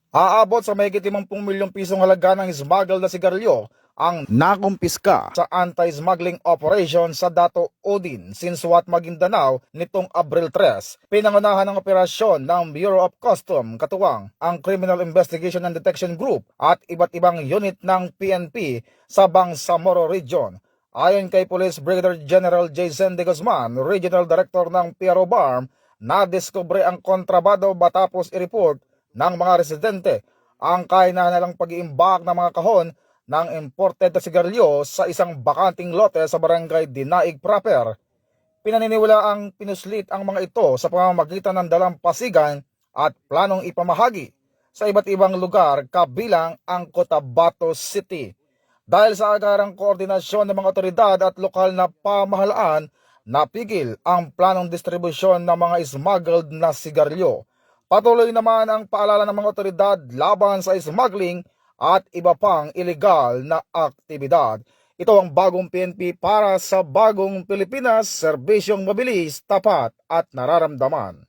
Aabot sa mahigit 50 milyong pisong halaga ng smuggled na sigarilyo ang nakumpiska sa anti-smuggling operation sa Dato Odin, Sinsuat, Maguindanao nitong Abril 3. Pinangunahan ng operasyon ng Bureau of Customs katuwang ang Criminal Investigation and Detection Group at iba't ibang unit ng PNP sa Bangsamoro Region. Ayon kay Police Brigadier General Jason De Guzman, Regional Director ng PRO BARM, nadiskubre ang kontrabado matapos i-report ng mga residente ang kahinahanalang pag-iimbak ng mga kahon ng imported na sigarilyo sa isang bakanting lote sa barangay Dinaig Proper. Pinaniniwala ang pinuslit ang mga ito sa pamamagitan ng dalampasigan at planong ipamahagi sa iba't ibang lugar kabilang ang Cotabato City. Dahil sa agarang koordinasyon ng mga otoridad at lokal na pamahalaan, napigil ang planong distribusyon ng mga smuggled na sigarilyo. Patuloy naman ang paalala ng mga otoridad laban sa smuggling at iba pang ilegal na aktibidad. Ito ang bagong PNP para sa bagong Pilipinas, serbisyong mabilis, tapat at nararamdaman.